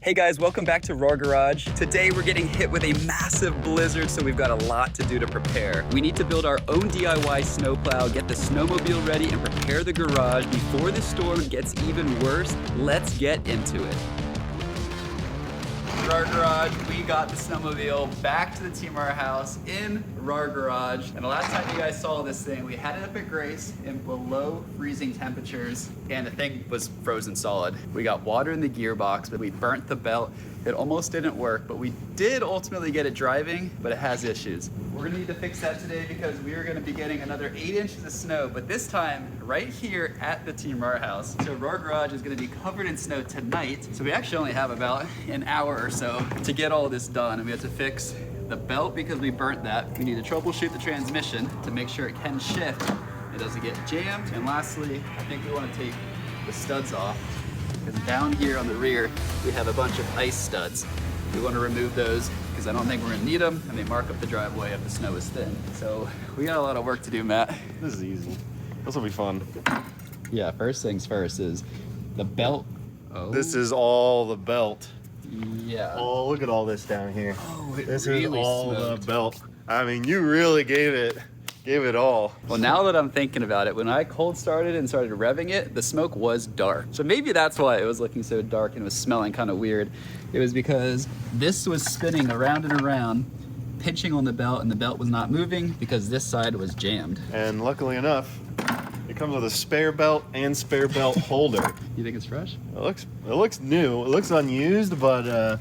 Hey guys, welcome back to RAR Garage. Today we're getting hit with a massive blizzard, so we've got a lot to do to prepare. We need to build our own DIY snowplow, get the snowmobile ready, and prepare the garage before the storm gets even worse. Let's get into it. RAR Garage, we got the snowmobile back to the Team RAR house in RAR Garage. And the last time you guys saw this thing, we had it up at Grace in below freezing temperatures, and the thing was frozen solid. We got water in the gearbox, but we burnt the belt. It almost didn't work, but we did ultimately get it driving, but it has issues. We're gonna need to fix that today because we are gonna be getting another 8 inches of snow, but this time right here at the Team RAR house. So RAR Garage is gonna be covered in snow tonight. So we actually only have about an hour or so to get all this done, and we have to fix the belt because we burnt that. We need to troubleshoot the transmission to make sure it can shift, it doesn't get jammed. And lastly, I think we wanna take the studs off, because down here on the rear, we have a bunch of ice studs. We want to remove those because I don't think we're going to need them, and they mark up the driveway if the snow is thin. So we got a lot of work to do, Matt. This is easy. This will be fun. Yeah, first things first is the belt. Oh. This is all the belt. Yeah. Oh, look at all this down here. Oh, this really is all smoked. the belt. I mean, you really gave it all. Well, now that I'm thinking about it, when I cold started and started revving it, the smoke was dark. So maybe that's why it was looking so dark and was smelling kind of weird. It was because this was spinning around and around, pinching on the belt, and the belt was not moving because this side was jammed. And luckily enough, it comes with a spare belt and spare belt holder. You think it's fresh? It looks new. It looks unused, but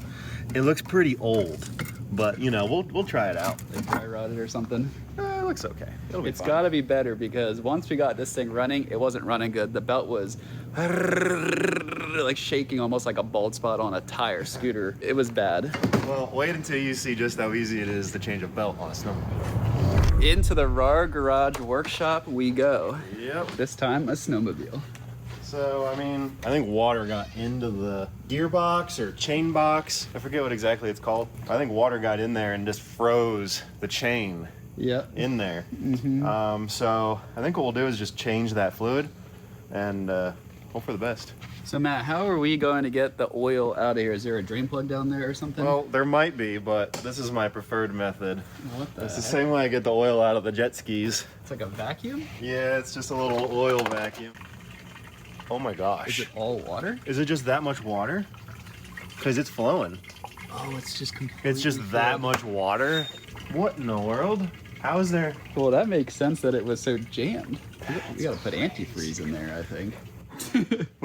it looks pretty old. But you know, we'll try it out. Like dry rotted or something? It looks okay. It's gotta be better because once we got this thing running, it wasn't running good. The belt was like shaking almost like a bald spot on a tire scooter. It was bad. Well, wait until you see just how easy it is to change a belt on a snowmobile. Into the RAR Garage workshop we go. Yep. This time a snowmobile. So, I mean, I think water got into the gearbox or chain box. I forget what exactly it's called. I think water got in there and just froze the chain in there. Mm-hmm. So I think what we'll do is just change that fluid and hope for the best. So Matt, how are we going to get the oil out of here? Is there a drain plug down there or something? Well, there might be, but this is my preferred method. What the It's the heck? same way I get the oil out of the jet skis. It's like a vacuum? Yeah, it's just a little oil vacuum. Oh my gosh. Is it all water? Is it just that much water? Because it's flowing. Oh, it's just completely It's just that filled. much water? What in the world? How is there? Well, that makes sense that it was so jammed. We gotta put antifreeze in there, I think.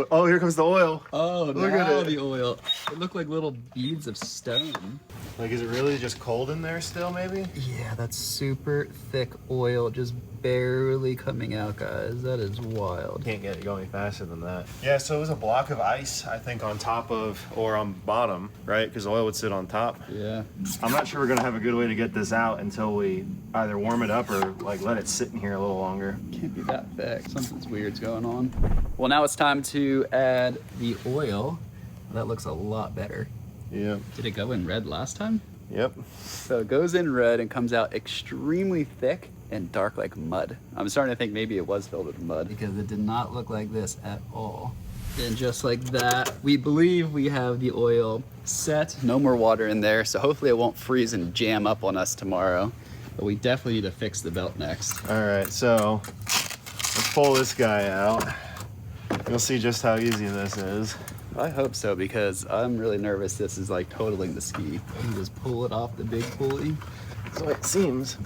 Oh, here comes the oil. Oh, Look at now it. the oil. It looked like little beads of stone. Like, is it really just cold in there still, maybe? Yeah, that's super thick oil just barely coming out, guys. That is wild. Can't get it going faster than that. Yeah, so it was a block of ice, I think, on top of, or on bottom, right? Because oil would sit on top. Yeah. I'm not sure we're gonna have a good way to get this out until we either warm it up or like let it sit in here a little longer. Can't be that thick. Something's weird's going on. Well, now it's time to add the oil. That looks a lot better. Yep. Did it go in red last time? Yep. So it goes in red and comes out extremely thick and dark like mud. I'm starting to think maybe it was filled with mud because it did not look like this at all. And just like that, we believe we have the oil set. No more water in there, so hopefully it won't freeze and jam up on us tomorrow. But we definitely need to fix the belt next. All right, so let's pull this guy out. You'll see just how easy this is. I hope so because I'm really nervous this is like totaling the ski. You just pull it off the big pulley. So it seems.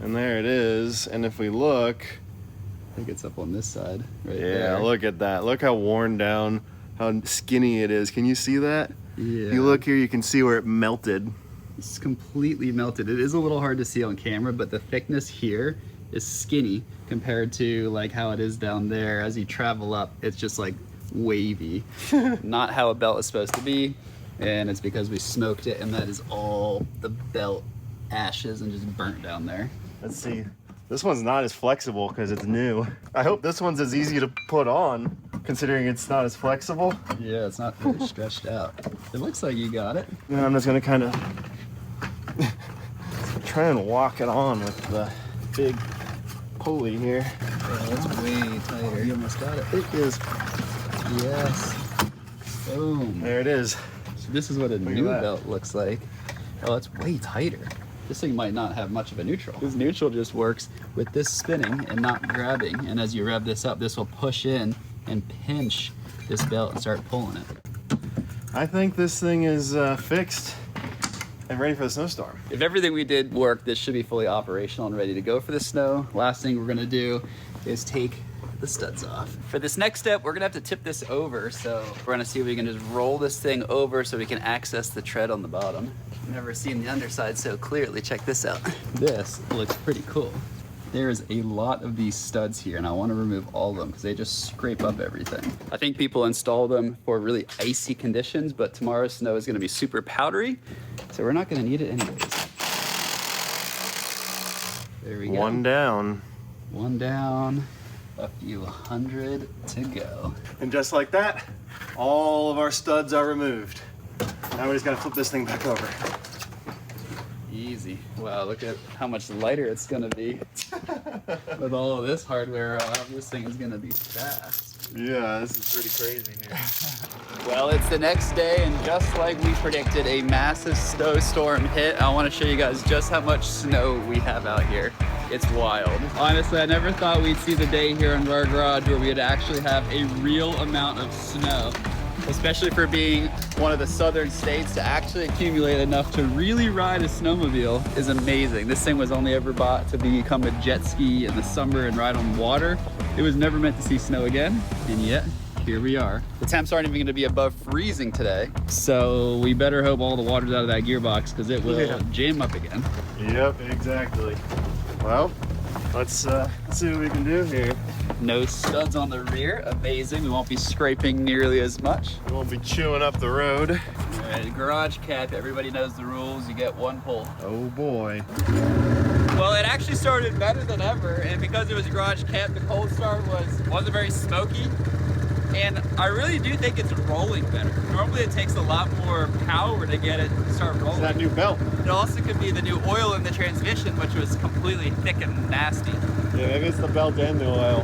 And there it is. And if we look, I think it's up on this side right yeah, there. look at that. Look how worn down, how skinny it is. Can you see that? Yeah. If you look here, you can see where it melted. It's completely melted. It is a little hard to see on camera, but the thickness here is skinny compared to like how it is down there. As you travel up, it's just like wavy. Not how a belt is supposed to be, and it's because we smoked it, and that is all the belt ashes and just burnt down there. Let's see. This one's not as flexible because it's new. I hope this one's as easy to put on, considering it's not as flexible. Yeah, it's not really stretched out. It looks like you got it. And I'm just gonna kind of try and walk it on with the big pulley here. Yeah, that's way tighter. You almost got it. It is. Yes. Boom. There it is. So this is what a Look at new that. belt looks like. Oh, it's way tighter. This thing might not have much of a neutral. This neutral just works with this spinning and not grabbing. And as you rev this up, this will push in and pinch this belt and start pulling it. I think this thing is fixed and ready for the snowstorm. If everything we did worked, this should be fully operational and ready to go for the snow. Last thing we're gonna do is take the studs off. For this next step, we're gonna have to tip this over. So we're gonna see if we can just roll this thing over so we can access the tread on the bottom. I've never seen the underside so clearly. Check this out. This looks pretty cool. There's a lot of these studs here and I want to remove all of them because they just scrape up everything. I think people install them for really icy conditions, but tomorrow's snow is going to be super powdery, so we're not going to need it anyways. There we go. One down. One down, a few hundred to go. And just like that, all of our studs are removed. Now we just gotta flip this thing back over. Easy. Wow, look at how much lighter it's gonna be. With all of this hardware on, this thing is gonna be fast. Yeah, this is pretty crazy here. Well, it's the next day, and just like we predicted, a massive snowstorm hit. I want to show you guys just how much snow we have out here. It's wild. Honestly, I never thought we'd see the day here in RAR Garage where we'd actually have a real amount of snow, especially for being one of the southern states. To actually accumulate enough to really ride a snowmobile is amazing. This thing was only ever bought to become a jet ski in the summer and ride on water. It was never meant to see snow again, and yet here we are. The temps aren't even going to be above freezing today, so we better hope all the water's out of that gearbox because it will jam up again. Yep, exactly. Well, let's see what we can do here. No studs on the rear, amazing. We won't be scraping nearly as much. We won't be chewing up the road. All right, garage cap, everybody knows the rules. You get one pull. Oh boy. Well, it actually started better than ever, and because it was garage camp, the cold start wasn't very smoky, and I really do think it's rolling better. Normally it takes a lot more power to get it to start rolling. It's that new belt. It also could be the new oil in the transmission, which was completely thick and nasty. Yeah, maybe it's the belt and the oil.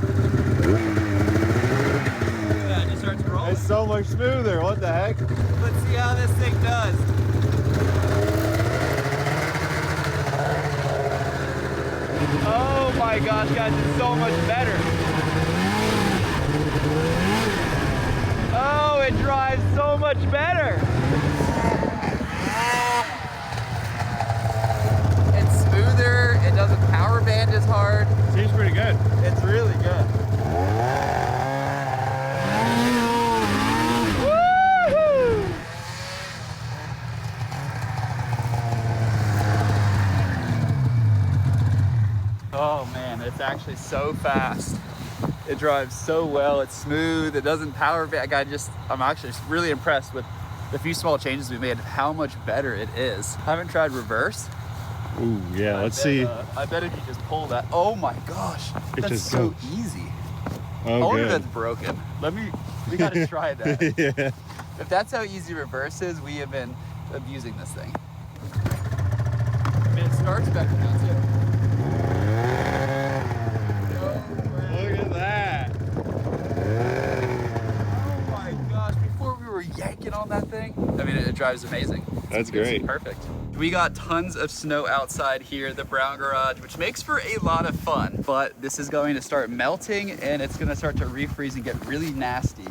Yeah, it just starts rolling. It's so much smoother, what the heck? Let's see how this thing does. Oh my gosh, guys, it's so much better. Oh, it drives so much better. It's smoother, it doesn't power band as hard. Seems pretty good. It's really good. Woo-hoo! Oh man, it's actually so fast. It drives so well, it's smooth, it doesn't power back. I'm actually really impressed with the few small changes we made, how much better it is. I haven't tried reverse. Ooh, yeah, let's see. I bet if you just pull that, oh my gosh, that's just so goes. easy. Oh, I wonder if good. that's broken. We gotta try that. Yeah. If that's how easy reverse is, we have been abusing this thing. I mean, it starts better now too. Look at that. Oh my gosh, before we were yanking on that thing, I mean, it drives amazing. That's It's great. perfect. We got tons of snow outside here, the Brown Garage, which makes for a lot of fun, but this is going to start melting and it's gonna start to refreeze and get really nasty.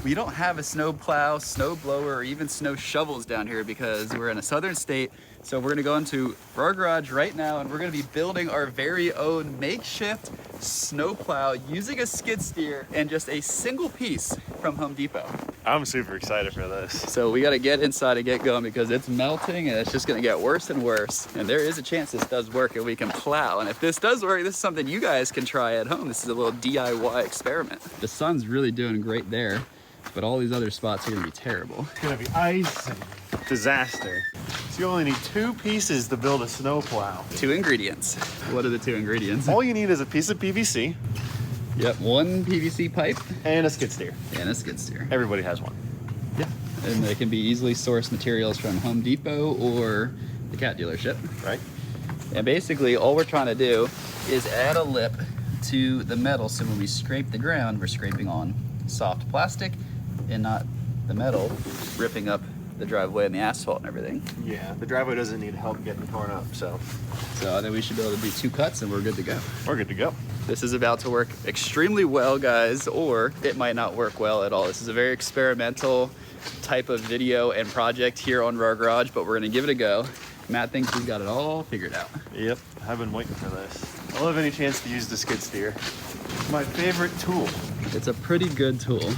We don't have a snow plow, snow blower, or even snow shovels down here because we're in a southern state. So we're gonna go into RAR Garage right now and we're gonna be building our very own makeshift snow plow using a skid steer and just a single piece from Home Depot. I'm super excited for this. So we gotta get inside and get going because it's melting and it's just gonna get worse and worse. And there is a chance this does work and we can plow. And if this does work, this is something you guys can try at home. This is a little DIY experiment. The sun's really doing great there, but all these other spots are gonna be terrible. It's gonna be ice and disaster. So you only need 2 pieces to build a snow plow. 2 ingredients. What are the 2 ingredients? All you need is a piece of PVC Yep, 1 PVC pipe and a skid steer. and a skid steer. Everybody has one. Yeah, and they can be easily sourced materials from Home Depot or the cat dealership. Right? And basically all we're trying to do is add a lip to the metal so when we scrape the ground, we're scraping on soft plastic and not the metal ripping up the driveway and the asphalt and everything. Yeah, the driveway doesn't need help getting torn up, so I think we should be able to do 2 cuts and we're good to go. we're good to go. This is about to work extremely well, guys, or it might not work well at all. This is a very experimental type of video and project here on RAR Garage, but we're gonna give it a go. Matt thinks he's got it all figured out. Yep, I've been waiting for this. I'll have any chance to use the skid steer. My favorite tool. It's a pretty good tool.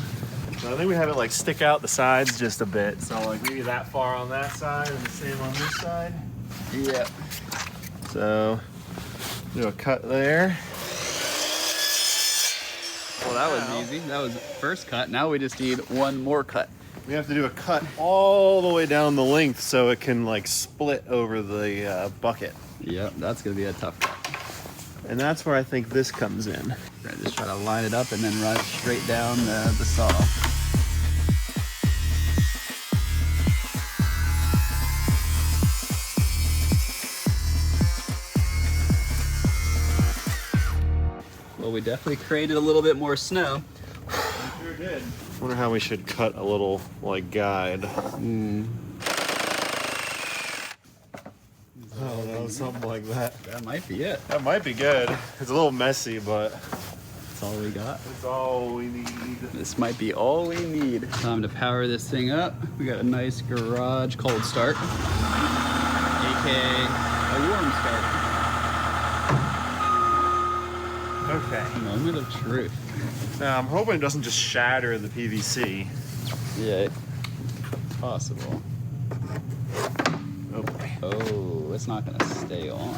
So I think we have it like stick out the sides just a bit. So like maybe that far on that side and the same on this side. Yep. So do a cut there. Well, that was easy. That was the first cut. Now we just need 1 more cut. We have to do a cut all the way down the length so it can like split over the bucket. Yep, that's gonna be a tough cut. And that's where I think this comes in. We're gonna just try to line it up and then run it straight down the saw. Well, we definitely created a little bit more snow. We sure did. I wonder how we should cut a little like guide. Oh no, something like that. That might be it. That might be good. It's a little messy, but That's all we got. it's all we need. This might be all we need. Time to power this thing up. We got a nice garage cold start, aka a warm start. Okay. Moment of truth. Now I'm hoping it doesn't just shatter the PVC. Yeah, possible. Oh boy. Oh, it's not gonna stay on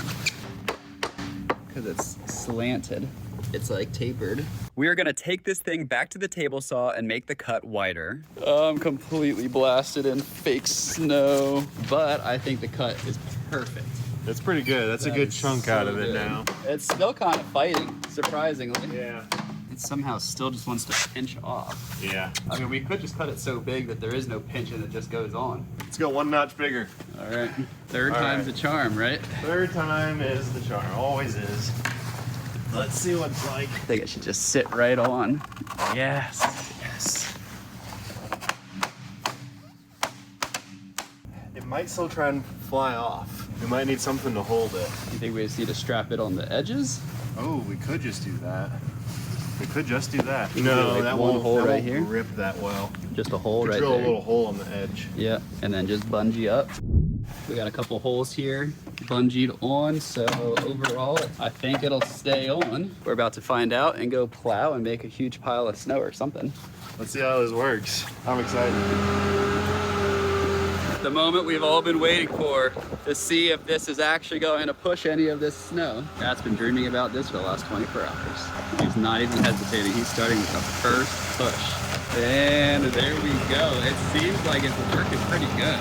because it's slanted. It's like tapered. We are gonna take this thing back to the table saw and make the cut wider. I'm completely blasted in fake snow, but I think the cut is perfect. It's pretty good. That's a That good is chunk so out of it good. now. It's still kind of fighting, surprisingly. Yeah. It somehow still just wants to pinch off. Yeah. I mean, we could just cut it so big that there is no pinch and it just goes on. Let's go 1 notch bigger. All right, third All time's right. the charm, right? Third time is the charm. Always is. Let's see what it's like. I think it should just sit right on. Yes. Yes. It might still try and fly off. We might need something to hold it. You think we just need to strap it on the edges? Oh, we could just do that. We could just do that. You can do, like, that one won't, hole that right won't here? grip that well. Just a hole right Drill there. a little hole on the edge. Yeah, and then just bungee up. We got a couple holes here, bungeed on, so overall, I think it'll stay on. We're about to find out and go plow and make a huge pile of snow or something. Let's see how this works. I'm excited. The moment we've all been waiting for to see if this is actually going to push any of this snow. Matt's been dreaming about this for the last 24 hours. He's not even hesitating. He's starting with the first push. And there we go. It seems like it's working pretty good.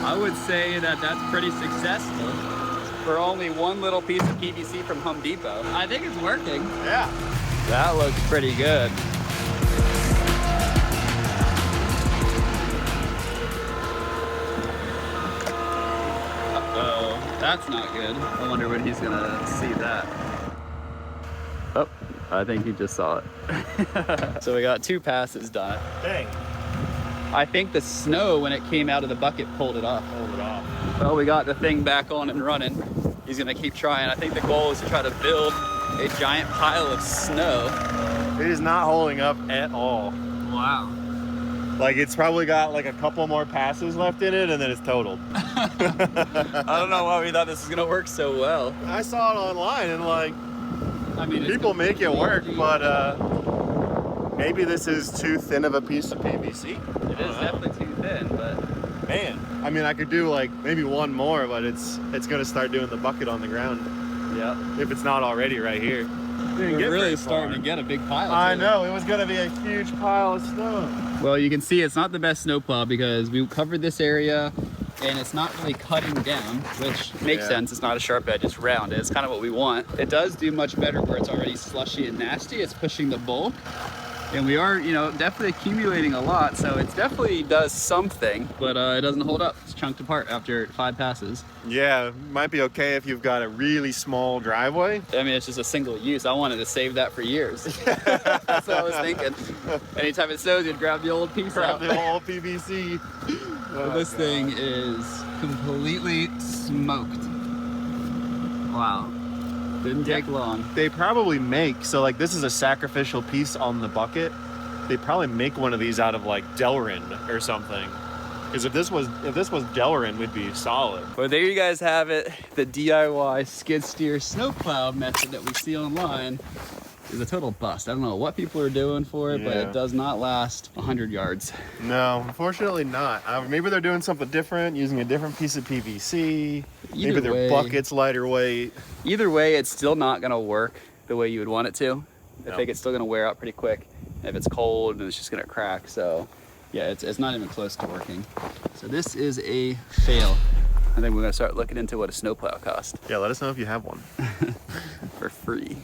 I would say that that's pretty successful for only 1 little piece of PVC from Home Depot. I think it's working. Yeah. That looks pretty good. Uh-oh, that's not good. I wonder when he's gonna see that. Oh, I think he just saw it. So we got 2 passes done. Dang. I think the snow, when it came out of the bucket, pulled it off. Hold it off. Well, we got the thing back on and running. He's gonna keep trying. I think the goal is to try to build a giant pile of snow. It is not holding up at all. Wow. Like it's probably got like a couple more passes left in it and then it's totaled. I don't know why we thought this was gonna work so well. I saw it online and like I mean, people make it work, but maybe this is too thin of a piece of PVC. It is definitely too thin, but Man, I mean I could do like maybe 1 more, but it's gonna start doing the bucket on the ground yeah. if it's not already right here. We're really starting to get a big pile. I too. know, it was gonna be a huge pile of snow. Well, you can see it's not the best snowplow because we covered this area and it's not really cutting down, which makes Yeah. sense. It's not a sharp edge, it's round. It's kind of what we want. It does do much better where it's already slushy and nasty. It's pushing the bulk. And we are, you know, definitely accumulating a lot, so it definitely does something, but it doesn't hold up. It's chunked apart after 5 passes. Yeah, might be okay if you've got a really small driveway. I mean, it's just a single use. I wanted to save that for years. That's what I was thinking. Anytime it snows, you'd grab the old piece Grab out. the whole PVC. But this thing is completely smoked. Wow. Didn't take long. They probably make, so like this is a sacrificial piece on the bucket. They probably make one of these out of like Delrin or something. Because if this was Delrin, we'd be solid. Well, there you guys have it. The DIY skid steer snowplow method that we see online is a total bust. I don't know what people are doing for it, but Yeah. it does not last 100 yards. No, unfortunately not. Maybe they're doing something different, using a different piece of PVC. Maybe Either their way- bucket's lighter weight. Either way, it's still not gonna work the way you would want it to. I No. think it's still gonna wear out pretty quick. If it's cold, then it's just gonna crack. So yeah, it's not even close to working. So this is a fail. I think we're gonna start looking into what a snowplow costs Yeah, let us know if you have one. for free.